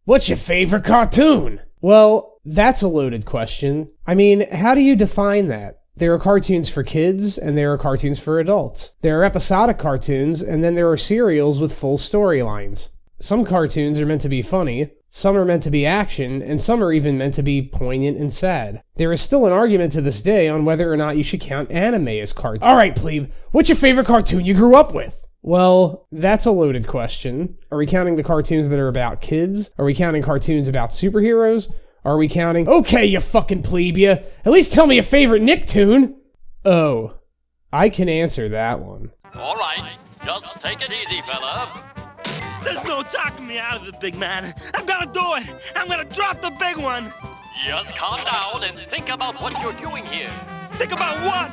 What's your favorite cartoon? Well, that's a loaded question. I mean, how do you define that? There are cartoons for kids, and there are cartoons for adults. There are episodic cartoons, and then there are serials with full storylines. Some cartoons are meant to be funny, some are meant to be action, and some are even meant to be poignant and sad. There is still an argument to this day on whether or not you should count anime as cartoons. Alright, plebe, what's your favorite cartoon you grew up with? Well, that's a loaded question. Are we counting the cartoons that are about kids? Are we counting cartoons about superheroes? Are we counting... Okay, you fucking plebia! At least tell me your favorite Nicktoon! Oh, I can answer that one. Alright, just take it easy, fella. There's no talking me out of it, big man. I'm gonna do it! I'm gonna drop the big one! Just calm down and think about what you're doing here. Think about what?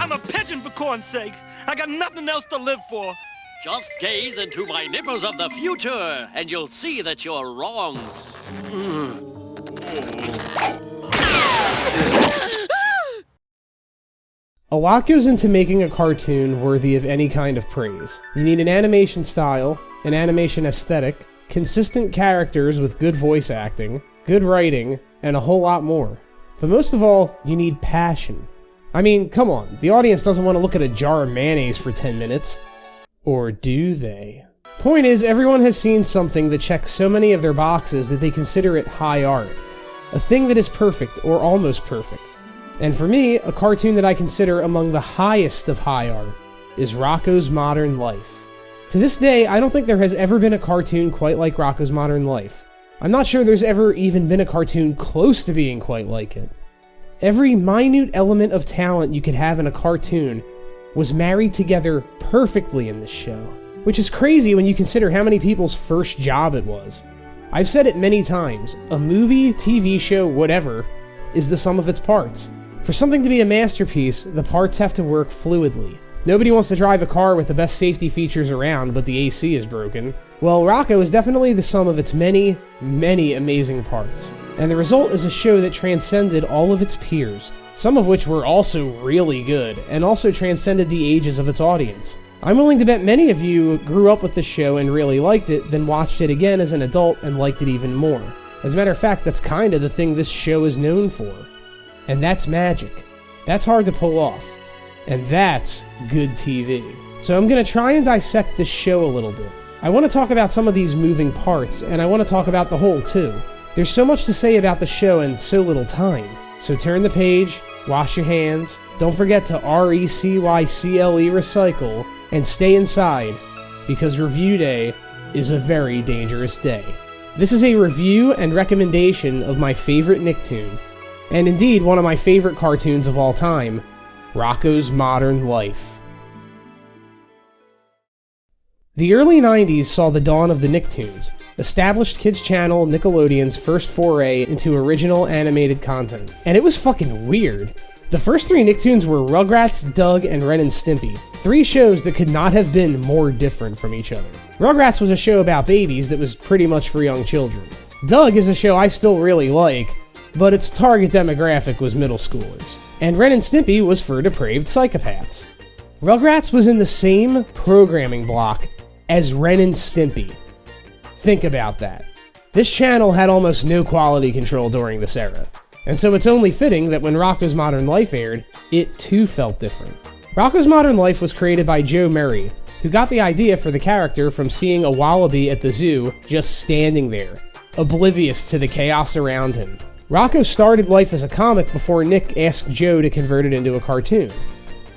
I'm a pigeon, for corn's sake. I got nothing else to live for. Just gaze into my nipples of the future, and you'll see that you're wrong. A lot goes into making a cartoon worthy of any kind of praise. You need an animation style, an animation aesthetic, consistent characters with good voice acting, good writing, and a whole lot more. But most of all, you need passion. I mean, come on, the audience doesn't want to look at a jar of mayonnaise for 10 minutes. Or do they? Point is, everyone has seen something that checks so many of their boxes that they consider it high art. A thing that is perfect, or almost perfect. And for me, a cartoon that I consider among the highest of high art is Rocko's Modern Life. To this day, I don't think there has ever been a cartoon quite like Rocko's Modern Life. I'm not sure there's ever even been a cartoon close to being quite like it. Every minute element of talent you could have in a cartoon was married together perfectly in this show, which is crazy when you consider how many people's first job it was. I've said it many times, a movie, TV show, whatever, is the sum of its parts. For something to be a masterpiece, the parts have to work fluidly. Nobody wants to drive a car with the best safety features around, but the AC is broken. Well, Rocko is definitely the sum of its many, many amazing parts. And the result is a show that transcended all of its peers, some of which were also really good, and also transcended the ages of its audience. I'm willing to bet many of you grew up with this show and really liked it, then watched it again as an adult and liked it even more. As a matter of fact, that's kind of the thing this show is known for. And that's magic. That's hard to pull off. And that's good TV. So I'm going to try and dissect this show a little bit. I want to talk about some of these moving parts, and I want to talk about the whole too. There's so much to say about the show and so little time. So turn the page, wash your hands, don't forget to RECYCLE recycle, and stay inside, because review day is a very dangerous day. This is a review and recommendation of my favorite Nicktoon, and indeed one of my favorite cartoons of all time, Rocko's Modern Life. The early 90s saw the dawn of the Nicktoons, established kids channel Nickelodeon's first foray into original animated content. And it was fucking weird. The first three Nicktoons were Rugrats, Doug, and Ren and Stimpy. Three shows that could not have been more different from each other. Rugrats was a show about babies that was pretty much for young children. Doug is a show I still really like, but its target demographic was middle schoolers. And Ren and Stimpy was for depraved psychopaths. Rugrats was in the same programming block as Ren and Stimpy. Think about that. This channel had almost no quality control during this era, and so it's only fitting that when Rocko's Modern Life aired, it too felt different. Rocko's Modern Life was created by Joe Murray, who got the idea for the character from seeing a wallaby at the zoo just standing there, oblivious to the chaos around him. Rocko started life as a comic before Nick asked Joe to convert it into a cartoon.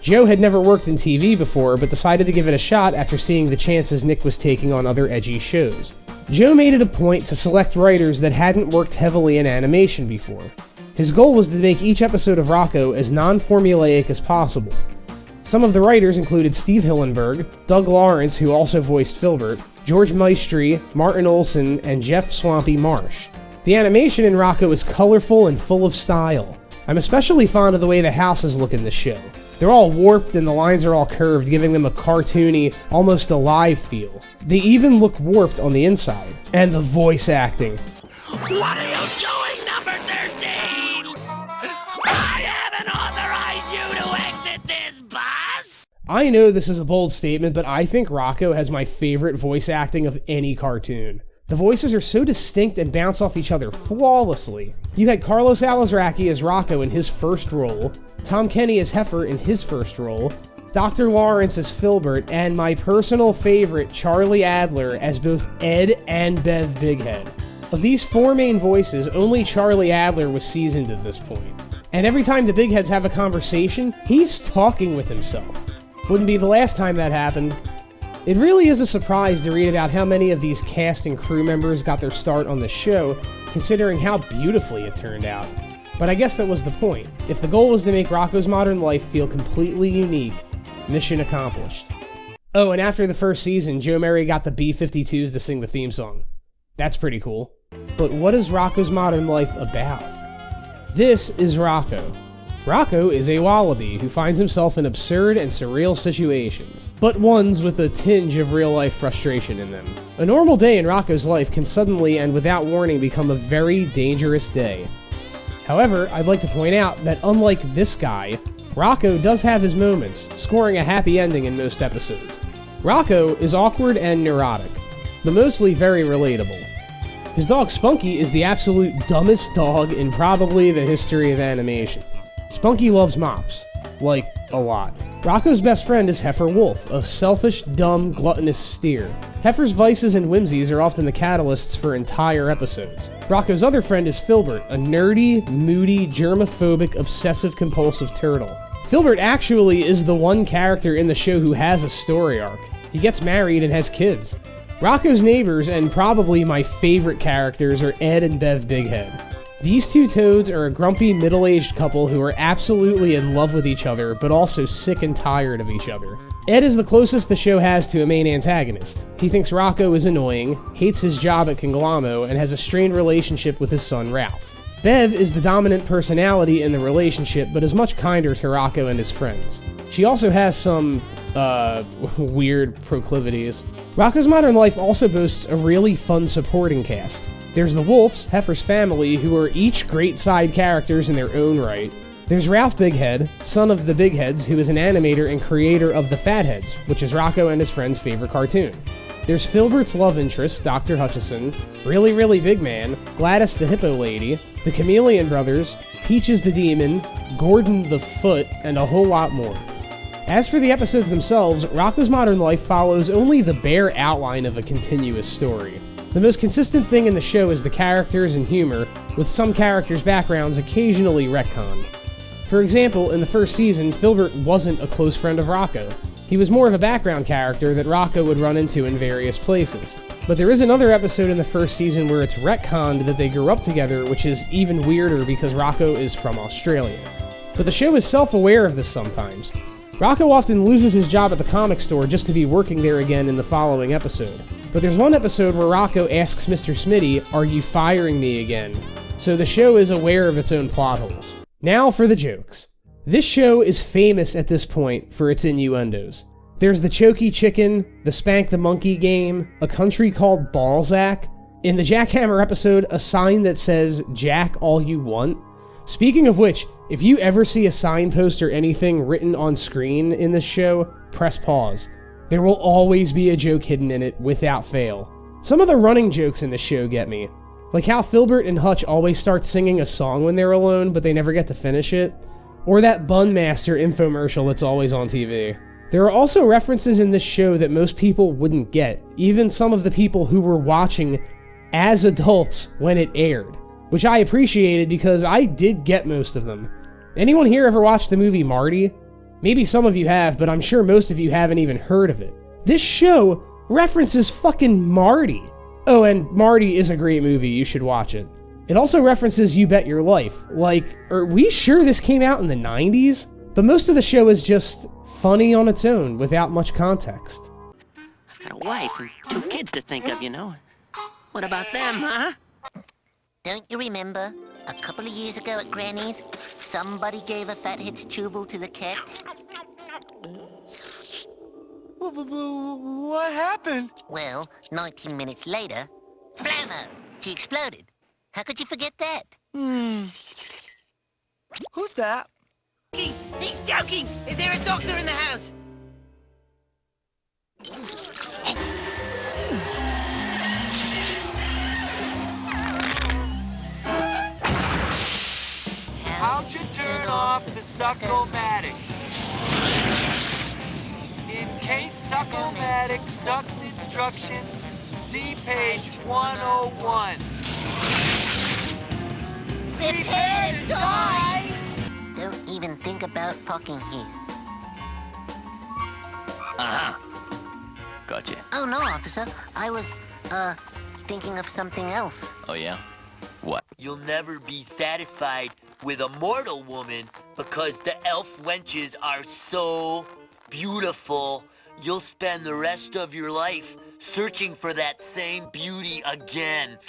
Joe had never worked in TV before, but decided to give it a shot after seeing the chances Nick was taking on other edgy shows. Joe made it a point to select writers that hadn't worked heavily in animation before. His goal was to make each episode of Rocko as non-formulaic as possible. Some of the writers included Steve Hillenburg, Doug Lawrence, who also voiced Filbert, George Maestri, Martin Olson, and Jeff Swampy Marsh. The animation in Rocko is colorful and full of style. I'm especially fond of the way the houses look in this show. They're all warped and the lines are all curved, giving them a cartoony, almost alive feel. They even look warped on the inside. And the voice acting. What are you doing, number 13? I haven't authorized you to exit this bus! I know this is a bold statement, but I think Rocko has my favorite voice acting of any cartoon. The voices are so distinct and bounce off each other flawlessly. You had Carlos Alazraqui as Rocko in his first role, Tom Kenny as Heifer in his first role, Dr. Lawrence as Filbert, and my personal favorite, Charlie Adler, as both Ed and Bev Bighead. Of these 4 main voices, only Charlie Adler was seasoned at this point. And every time the Bigheads have a conversation, he's talking with himself. Wouldn't be the last time that happened. It really is a surprise to read about how many of these cast and crew members got their start on the show, considering how beautifully it turned out. But I guess that was the point. If the goal was to make Rocko's Modern Life feel completely unique, mission accomplished. Oh, and after the first season, Joe Murray got the B-52s to sing the theme song. That's pretty cool. But what is Rocko's Modern Life about? This is Rocko. Rocko is a wallaby who finds himself in absurd and surreal situations, but ones with a tinge of real-life frustration in them. A normal day in Rocko's life can suddenly and without warning become a very dangerous day. However, I'd like to point out that unlike this guy, Rocko does have his moments, scoring a happy ending in most episodes. Rocko is awkward and neurotic, but mostly very relatable. His dog Spunky is the absolute dumbest dog in probably the history of animation. Spunky loves mops. Like, a lot. Rocko's best friend is Heifer Wolf, a selfish, dumb, gluttonous steer. Heifer's vices and whimsies are often the catalysts for entire episodes. Rocko's other friend is Filbert, a nerdy, moody, germophobic, obsessive-compulsive turtle. Filbert actually is the one character in the show who has a story arc. He gets married and has kids. Rocko's neighbors, and probably my favorite characters, are Ed and Bev Bighead. These 2 toads are a grumpy, middle-aged couple who are absolutely in love with each other, but also sick and tired of each other. Ed is the closest the show has to a main antagonist. He thinks Rocko is annoying, hates his job at Conglommo, and has a strained relationship with his son Ralph. Bev is the dominant personality in the relationship, but is much kinder to Rocko and his friends. She also has some, weird proclivities. Rocko's Modern Life also boasts a really fun supporting cast. There's the Wolves, Heifer's family, who are each great side characters in their own right. There's Ralph Bighead, son of the Bigheads, who is an animator and creator of the Fatheads, which is Rocko and his friend's favorite cartoon. There's Filbert's love interest, Dr. Hutchison, Really Really Big Man, Gladys the Hippo Lady, the Chameleon Brothers, Peaches the Demon, Gordon the Foot, and a whole lot more. As for the episodes themselves, Rocko's Modern Life follows only the bare outline of a continuous story. The most consistent thing in the show is the characters and humor, with some characters' backgrounds occasionally retconned. For example, in the first season, Filbert wasn't a close friend of Rocko. He was more of a background character that Rocko would run into in various places. But there is another episode in the first season where it's retconned that they grew up together, which is even weirder because Rocko is from Australia. But the show is self-aware of this sometimes. Rocko often loses his job at the comic store just to be working there again in the following episode. But there's one episode where Rocko asks Mr. Smitty, "Are you firing me again?" So the show is aware of its own plot holes. Now for the jokes. This show is famous at this point for its innuendos. There's the Choky Chicken, the Spank the Monkey game, a country called Balzac, in the Jackhammer episode, a sign that says, "Jack all you want." Speaking of which, if you ever see a signpost or anything written on screen in this show, press pause. There will always be a joke hidden in it, without fail. Some of the running jokes in the show get me. Like how Filbert and Hutch always start singing a song when they're alone, but they never get to finish it. Or that Bun Master infomercial that's always on TV. There are also references in this show that most people wouldn't get, even some of the people who were watching as adults when it aired. Which I appreciated because I did get most of them. Anyone here ever watched the movie Marty? Maybe some of you have, but I'm sure most of you haven't even heard of it. This show references fucking Marty. Oh, and Marty is a great movie, you should watch it. It also references You Bet Your Life. Like, are we sure this came out in the 90s? But most of the show is just funny on its own, without much context. I've got a wife and 2 kids to think of, you know. What about them, huh? Don't you remember? A couple of years ago at Granny's, somebody gave a fathead's tubal to the cat. What happened? Well, 19 minutes later, blammo! She exploded. How could you forget that? Who's that? He's joking! Is there a doctor in the house? Won't you turn off the suckomatic? In case suckomatic sucks instructions, see page 101. Prepare to die! Don't even think about parking here. Uh-huh. Gotcha. Oh, no, officer. I was, thinking of something else. Oh, yeah? What? You'll never be satisfied with a mortal woman because the elf wenches are so beautiful. You'll spend the rest of your life searching for that same beauty again.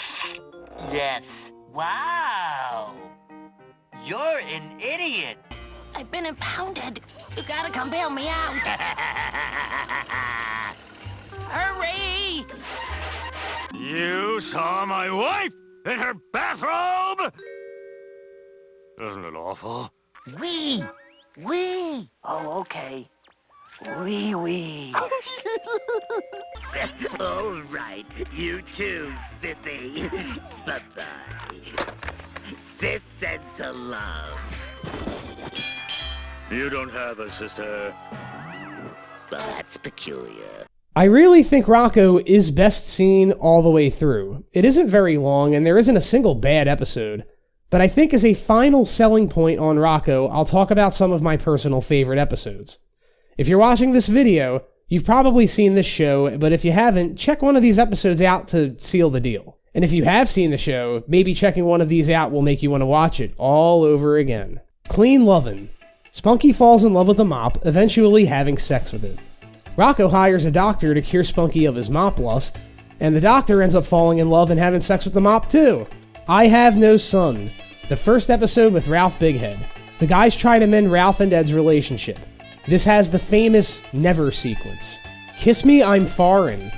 Yes. Wow. You're an idiot. I've been impounded. You gotta come bail me out. Hurry! You saw my wife in her bathrobe? Isn't it awful? Wee! Oh, okay. Wee. All right. You too, Sissy. Bye-bye. Sis sends a love. You don't have a sister. Well, that's peculiar. I really think Rocko is best seen all the way through. It isn't very long, and there isn't a single bad episode. But I think as a final selling point on Rocko, I'll talk about some of my personal favorite episodes. If you're watching this video, you've probably seen this show, but if you haven't, check one of these episodes out to seal the deal. And if you have seen the show, maybe checking one of these out will make you want to watch it all over again. Clean Lovin'. Spunky falls in love with a mop, eventually having sex with it. Rocko hires a doctor to cure Spunky of his mop lust, and the doctor ends up falling in love and having sex with the mop too. I Have No Son. The first episode with Ralph Bighead. The guys try to mend Ralph and Ed's relationship. This has the famous Never sequence. Kiss Me, I'm Foreign.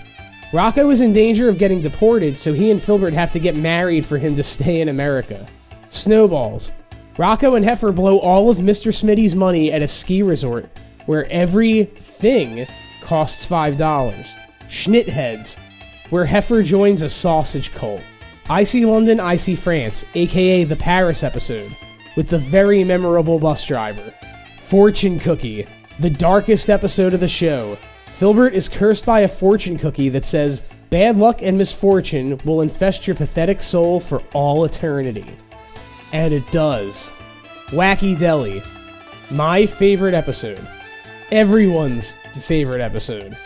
Rocko is in danger of getting deported, so he and Filbert have to get married for him to stay in America. Snowballs. Rocko and Heifer blow all of Mr. Smitty's money at a ski resort where everything costs $5. Schnitheads, where Heifer joins a sausage cult. I See London, I See France, aka the Paris episode, with the very memorable bus driver. Fortune Cookie, the darkest episode of the show. Filbert is cursed by a fortune cookie that says, bad luck and misfortune will infest your pathetic soul for all eternity. And it does. Wacky Deli, my favorite episode. Everyone's favorite episode.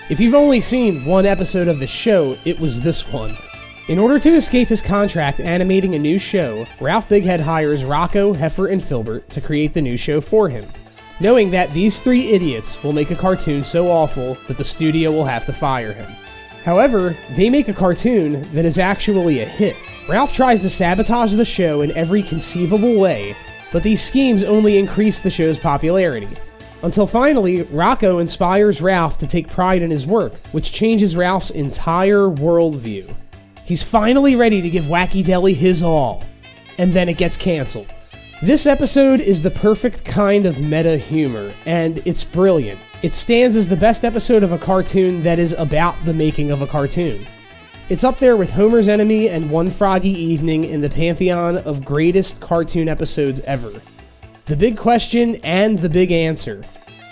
If you've only seen one episode of the show, it was this one. In order to escape his contract animating a new show, Ralph Bighead hires Rocko, Heifer, and Filbert to create the new show for him, knowing that these three idiots will make a cartoon so awful that the studio will have to fire him. However, they make a cartoon that is actually a hit. Ralph tries to sabotage the show in every conceivable way, but these schemes only increase the show's popularity. Until finally, Rocko inspires Ralph to take pride in his work, which changes Ralph's entire worldview. He's finally ready to give Wacky Deli his all, and then it gets canceled. This episode is the perfect kind of meta humor, and it's brilliant. It stands as the best episode of a cartoon that is about the making of a cartoon. It's up there with Homer's Enemy and One Froggy Evening in the pantheon of greatest cartoon episodes ever. The big question and the big answer.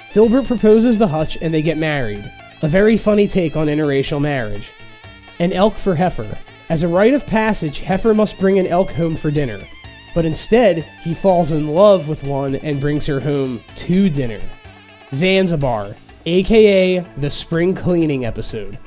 Filbert proposes to Hutch and they get married. A very funny take on interracial marriage. An elk for Heifer. As a rite of passage, Heifer must bring an elk home for dinner. But instead, he falls in love with one and brings her home to dinner. Zanzibar, aka the spring cleaning episode.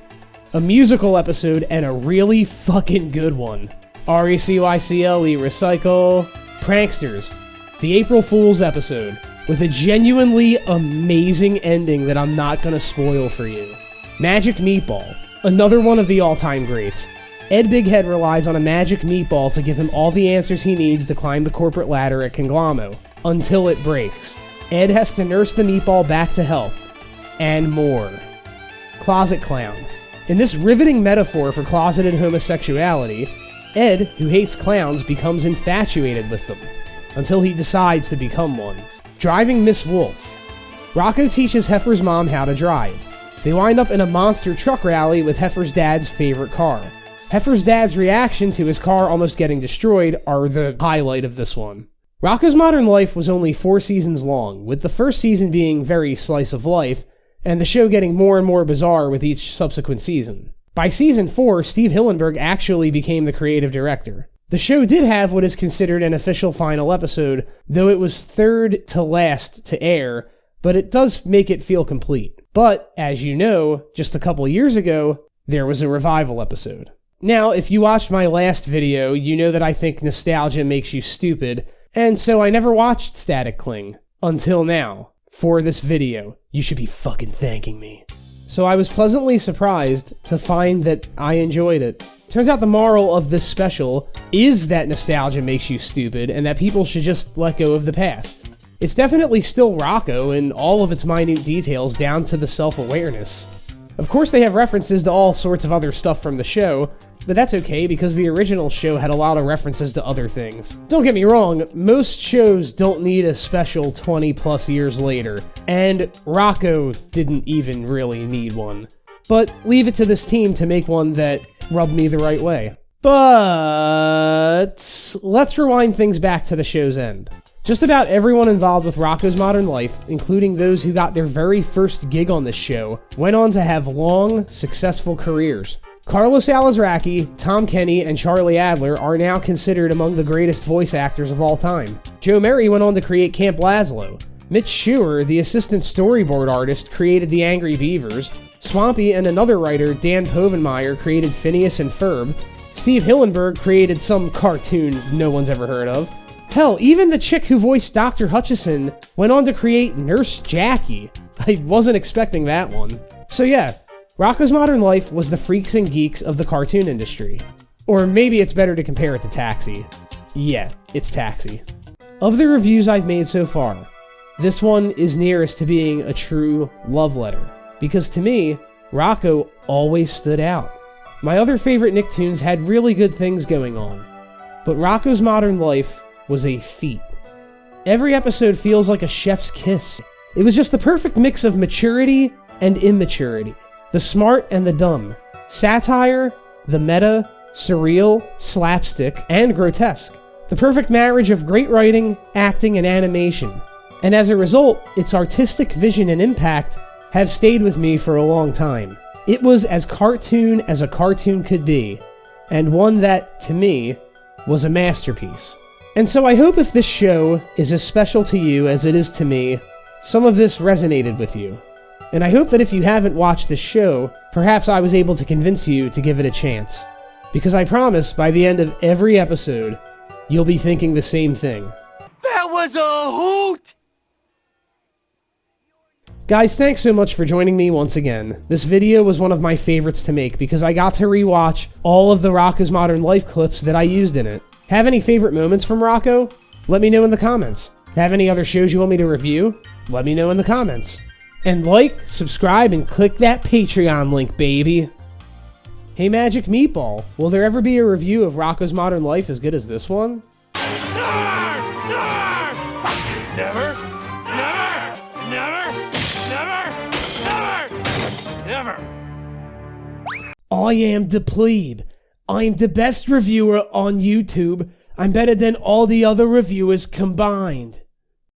A musical episode and a really fucking good one. RECYCLE Recycle. Pranksters, the April Fool's episode, with a genuinely amazing ending that I'm not gonna spoil for you. Magic Meatball, another one of the all-time greats. Ed Bighead relies on a magic meatball to give him all the answers he needs to climb the corporate ladder at Conglommo, until it breaks. Ed has to nurse the meatball back to health, and more. Closet Clown. In this riveting metaphor for closeted homosexuality, Ed, who hates clowns, becomes infatuated with them, until he decides to become one. Driving Miss Wolf. Rocko teaches Heifer's mom how to drive. They wind up in a monster truck rally with Heifer's dad's favorite car. Heifer's dad's reaction to his car almost getting destroyed are the highlight of this one. Rocko's Modern Life was only 4 seasons long, with the first season being very slice of life, and the show getting more and more bizarre with each subsequent season. By season 4, Steve Hillenburg actually became the creative director. The show did have what is considered an official final episode, though it was third to last to air, but it does make it feel complete. But, as you know, just a couple years ago, there was a revival episode. Now, if you watched my last video, you know that I think nostalgia makes you stupid, and so I never watched Static Cling. Until now. For this video. You should be fucking thanking me. So I was pleasantly surprised to find that I enjoyed it. Turns out the moral of this special is that nostalgia makes you stupid, and that people should just let go of the past. It's definitely still Rocko in all of its minute details down to the self-awareness. Of course they have references to all sorts of other stuff from the show, but that's okay because the original show had a lot of references to other things. Don't get me wrong, most shows don't need a special 20 plus years later, and Rocko didn't even really need one. But leave it to this team to make one that rubbed me the right way. But let's rewind things back to the show's end. Just about everyone involved with Rocko's Modern Life, including those who got their very first gig on this show, went on to have long, successful careers. Carlos Alazraqui, Tom Kenny, and Charlie Adler are now considered among the greatest voice actors of all time. Joe Merry went on to create Camp Lazlo. Mitch Schuer, the assistant storyboard artist, created The Angry Beavers. Swampy and another writer, Dan Povenmire, created Phineas and Ferb. Steve Hillenburg created some cartoon no one's ever heard of. Hell, even the chick who voiced Dr. Hutchison went on to create Nurse Jackie. I wasn't expecting that one. So yeah, Rocko's Modern Life was the freaks and geeks of the cartoon industry. Or maybe it's better to compare it to Taxi. Yeah, it's Taxi. Of the reviews I've made so far, this one is nearest to being a true love letter. Because to me, Rocko always stood out. My other favorite Nicktoons had really good things going on, but Rocko's Modern Life was a feat. Every episode feels like a chef's kiss. It was just the perfect mix of maturity and immaturity. The smart and the dumb. Satire, the meta, surreal, slapstick, and grotesque. The perfect marriage of great writing, acting, and animation. And as a result, its artistic vision and impact have stayed with me for a long time. It was as cartoon as a cartoon could be, and one that, to me, was a masterpiece. And so I hope if this show is as special to you as it is to me, some of this resonated with you. And I hope that if you haven't watched this show, perhaps I was able to convince you to give it a chance. Because I promise, by the end of every episode, you'll be thinking the same thing. That was a hoot! Guys, thanks so much for joining me once again. This video was one of my favorites to make because I got to rewatch all of the Rocko's Modern Life clips that I used in it. Have any favorite moments from Rocko? Let me know in the comments. Have any other shows you want me to review? Let me know in the comments. And like, subscribe, and click that Patreon link, baby. Hey Magic Meatball, will there ever be a review of Rocko's Modern Life as good as this one? Never! Never! Never! I am the plebe. I'm the best reviewer on YouTube. I'm better than all the other reviewers combined.